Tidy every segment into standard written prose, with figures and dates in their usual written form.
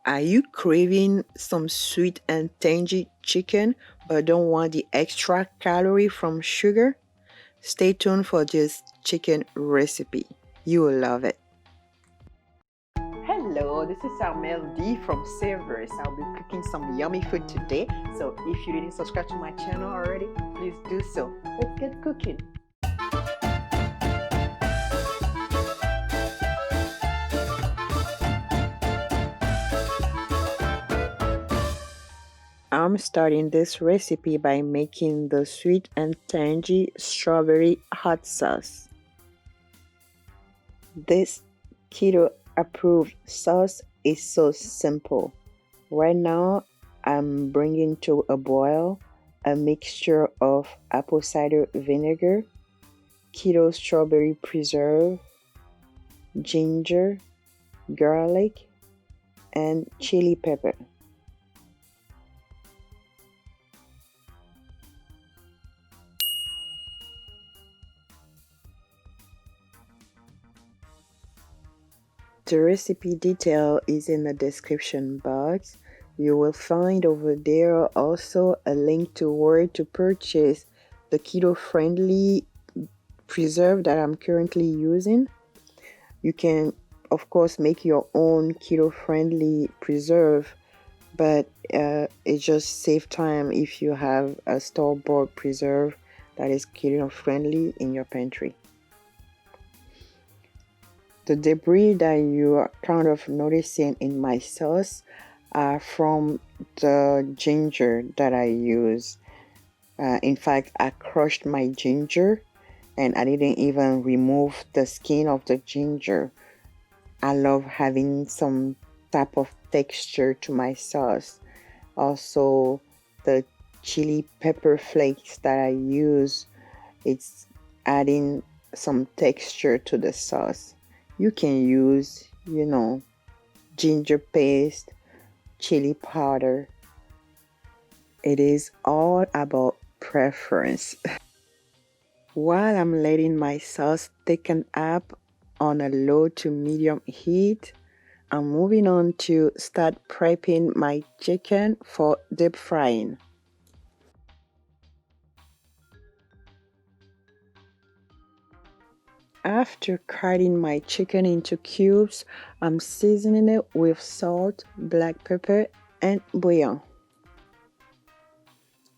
Are you craving some sweet and tangy chicken but don't want the extra calorie from sugar? Stay tuned for this chicken recipe. You will love it. Hello, this is Armel D from Savers. I'll be cooking some yummy food today. So if you didn't subscribe to my channel already, please do so. Let's get cooking. I'm starting this recipe by making the sweet and tangy strawberry hot sauce. This keto approved sauce is so simple. Right now, I'm bringing to a boil a mixture of apple cider vinegar, keto strawberry preserve, ginger, garlic, and chili pepper. The recipe detail is in the description box. You will find over there also a link to where to purchase the keto-friendly preserve that I'm currently using. You can, of course, make your own keto-friendly preserve, but it just saves time if you have a store-bought preserve that is keto-friendly in your pantry. The debris that you are kind of noticing in my sauce are from the ginger that I use. In fact, I crushed my ginger and I didn't even remove the skin of the ginger. I love having some type of texture to my sauce. Also, the chili pepper flakes that I use, it's adding some texture to the sauce. You can use, ginger paste, chili powder. It is all about preference. While I'm letting my sauce thicken up on a low to medium heat, I'm moving on to start prepping my chicken for deep frying. After cutting my chicken into cubes, I'm seasoning it with salt, black pepper, and bouillon.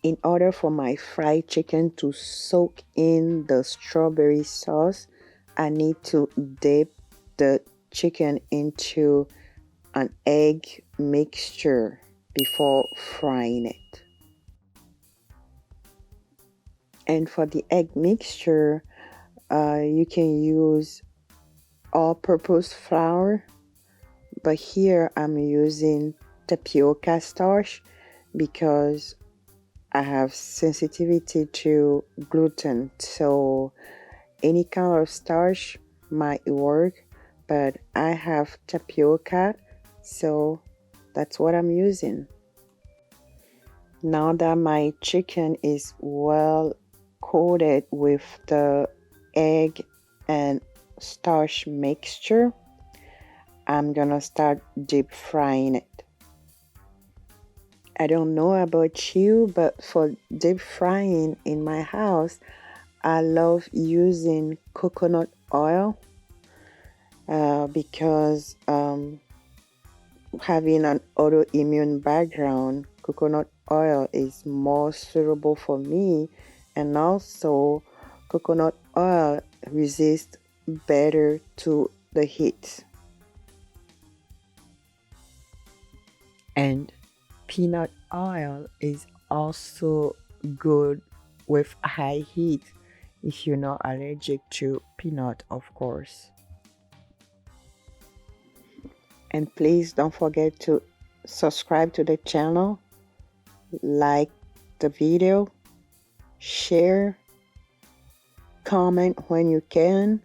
In order for my fried chicken to soak in the strawberry sauce, I need to dip the chicken into an egg mixture before frying it. And for the egg mixture, you can use all-purpose flour, but here I'm using tapioca starch because I have sensitivity to gluten, so any kind of starch might work, but I have tapioca, so that's what I'm using. Now that my chicken is well coated with the egg and starch mixture, I'm gonna start deep frying it. I don't know about you, but for deep frying in my house, I love using coconut oil because having an autoimmune background, coconut oil is more suitable for me, and also coconut oil resists better to the heat. And peanut oil is also good with high heat if you're not allergic to peanut, of course. And please don't forget to subscribe to the channel, like the video, share, comment when you can.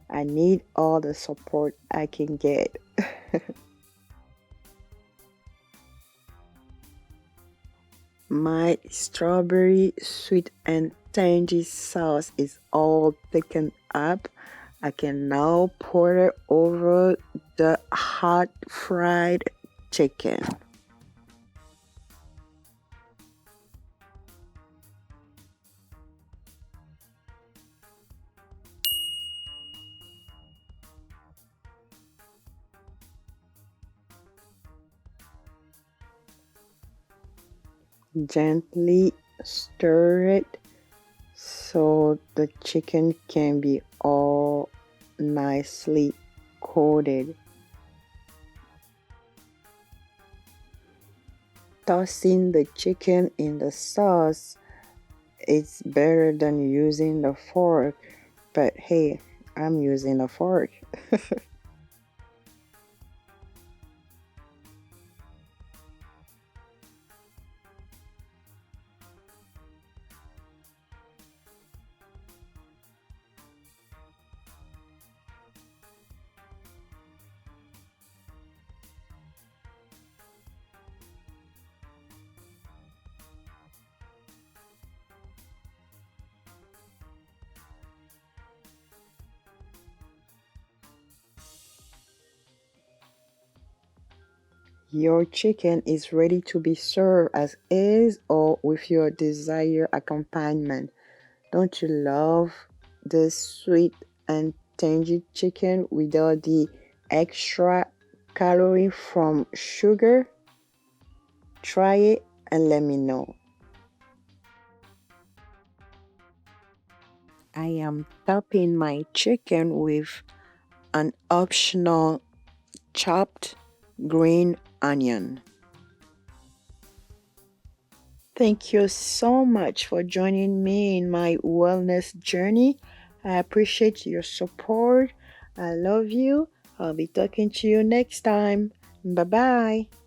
I need all the support I can get. My strawberry sweet and tangy sauce is all thickened up. I can now pour it over the hot fried chicken. Gently stir it so the chicken can be all nicely coated. Tossing the chicken in the sauce is better than using the fork, but hey, I'm using a fork. Your chicken is ready to be served as is or with your desired accompaniment. Don't you love this sweet and tangy chicken without the extra calorie from sugar? Try it and let me know. I am topping my chicken with an optional chopped green onion. Thank you so much for joining me in my wellness journey. I appreciate your support. I love you. I'll be talking to you next time. Bye bye.